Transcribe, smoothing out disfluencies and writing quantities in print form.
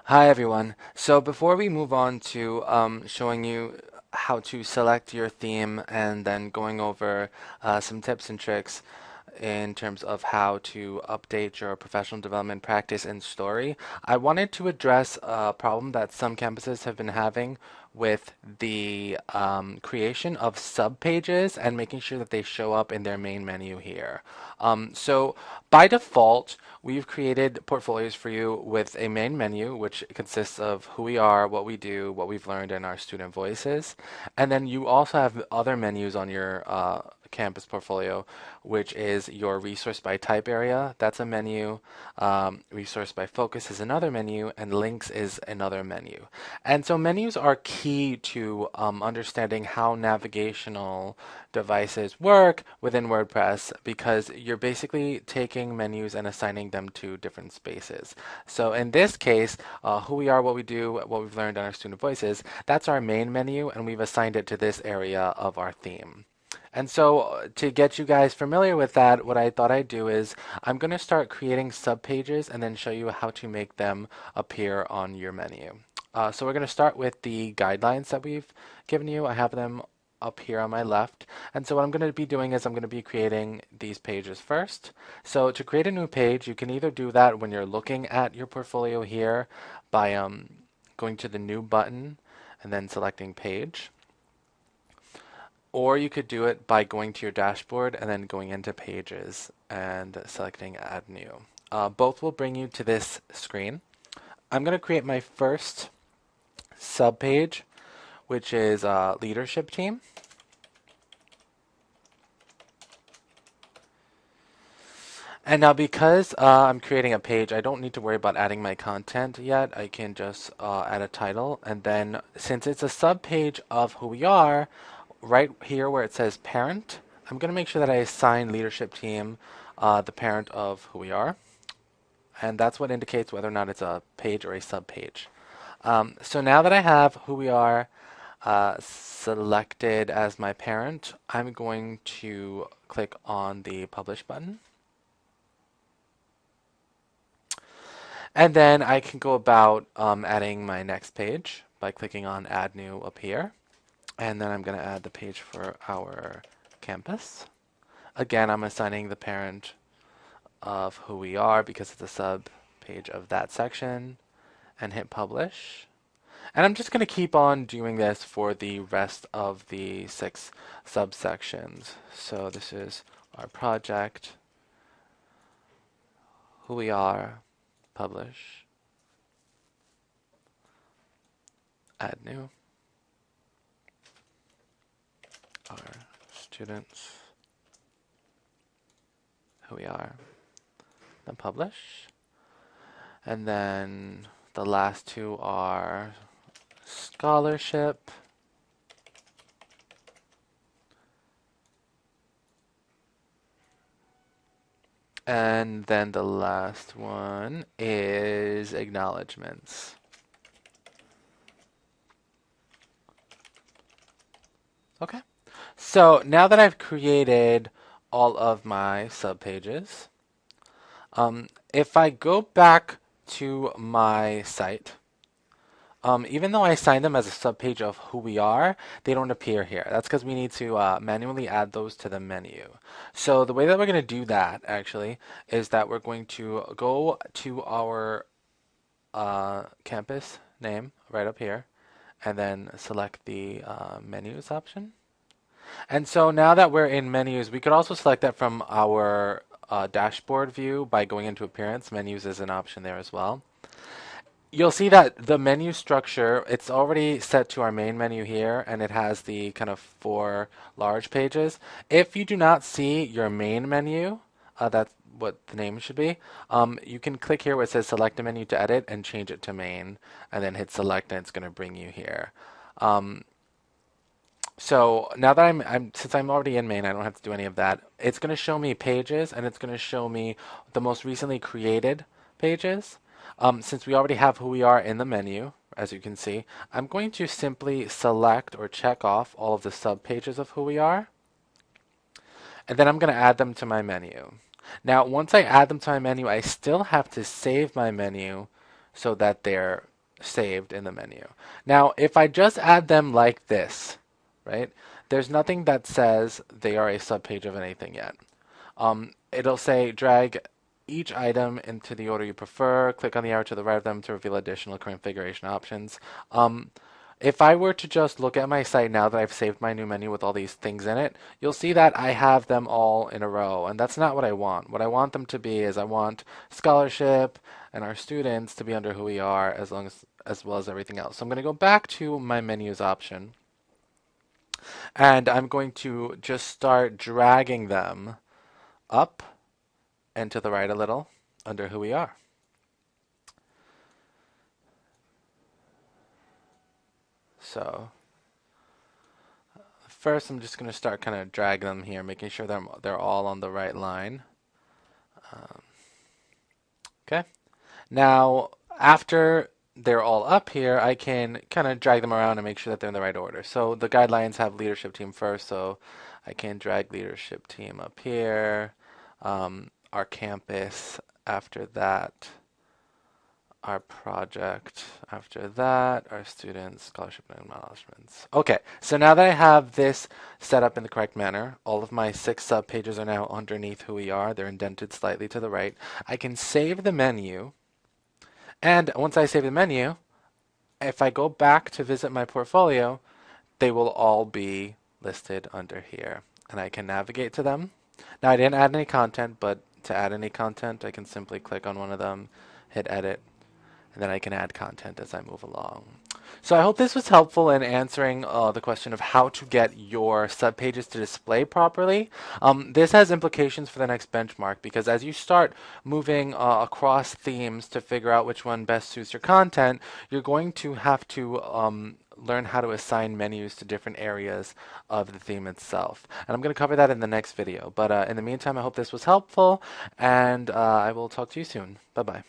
Hi everyone. So before we move on to showing you how to select your theme and then going over some tips and tricks in terms of how to update your professional development practice and story, I wanted to address a problem that some campuses have been having with the creation of subpages and making sure that they show up in their main menu here. So by default, we've created portfolios for you with a main menu, which consists of who we are, what we do, what we've learned, and our student voices. And then you also have other menus on your campus portfolio, which is your resource by type area. That's a menu. Resource by focus is another menu, and links is another menu. And so menus are key to understanding how navigational devices work within WordPress because you're basically taking menus and assigning them to different spaces. So in this case, who we are, what we do, what we've learned on our student voices, that's our main menu, and we've assigned it to this area of our theme. And so to get you guys familiar with that, what I thought I'd do is I'm going to start creating subpages and then show you how to make them appear on your menu. So we're going to start with the guidelines that we've given you. I have them up here on my left. And so what I'm going to be doing is I'm going to be creating these pages first. So to create a new page, you can either do that when you're looking at your portfolio here by going to the new button and then selecting page. Or you could do it by going to your dashboard and then going into pages and selecting add new. Both will bring you to this screen. I'm going to create my first subpage, which is leadership team. And now because I'm creating a page, I don't need to worry about adding my content yet. I can just add a title. And then since it's a subpage of who we are, right here where it says parent, I'm going to make sure that I assign leadership team the parent of who we are. And that's what indicates whether or not it's a page or a subpage. So now that I have who we are selected as my parent, I'm going to click on the publish button. And then I can go about adding my next page by clicking on Add New up here. And then I'm going to add the page for our campus. Again, I'm assigning the parent of who we are because it's a sub page of that section and hit publish. And I'm just going to keep on doing this for the rest of the 6 subsections. So this is our project, who we are, publish, add new, our students, who we are, then publish. And then the last 2 are scholarship, and then the last one is acknowledgements. Okay, so now that I've created all of my subpages, if I go back to my site, even though I assigned them as a subpage of who we are, they don't appear here. That's because we need to manually add those to the menu. So the way that we're going to do that actually is that we're going to go to our campus name right up here and then select the menus option. And so now that we're in menus, we could also select that from our dashboard view by going into appearance. Menus is an option there as well. You'll see that the menu structure, it's already set to our main menu here, and it has the kind of 4 large pages. If you do not see your main menu, that's what the name should be, you can click here where it says select a menu to edit and change it to main, and then hit select, and it's going to bring you here. So now that since I'm already in main, I don't have to do any of that. It's going to show me pages, and it's going to show me the most recently created pages. Since we already have who we are in the menu, as you can see, I'm going to simply select or check off all of the subpages of who we are, and then I'm going to add them to my menu. Now, once I add them to my menu, I still have to save my menu so that they're saved in the menu. Now, if I just add them like this, right, there's nothing that says they are a subpage of anything yet. It'll say drag each item into the order you prefer. Click on the arrow to the right of them to reveal additional configuration options. If I were to just look at my site now that I've saved my new menu with all these things in it, you'll see that I have them all in a row, and that's not what I want. What I want them to be is I want scholarship and our students to be under who we are as well as everything else. So I'm going to go back to my menus option, and I'm going to just start dragging them up and to the right a little under who we are. So first, I'm just going to start kind of drag them here, making sure they're all on the right line. Okay. Now, after they're all up here, I can kind of drag them around and make sure that they're in the right order. So the guidelines have leadership team first, so I can drag leadership team up here. Our campus after that. Our project after that, our students, scholarship and acknowledgements. Okay, so now that I have this set up in the correct manner, all of my 6 subpages are now underneath who we are. They're indented slightly to the right. I can save the menu, and once I save the menu, if I go back to visit my portfolio, they will all be listed under here, and I can navigate to them. Now, I didn't add any content, but to add any content, I can simply click on one of them, hit edit, and then I can add content as I move along. So I hope this was helpful in answering the question of how to get your subpages to display properly. This has implications for the next benchmark because as you start moving across themes to figure out which one best suits your content, you're going to have to learn how to assign menus to different areas of the theme itself. And I'm going to cover that in the next video. But in the meantime, I hope this was helpful, and I will talk to you soon. Bye-bye.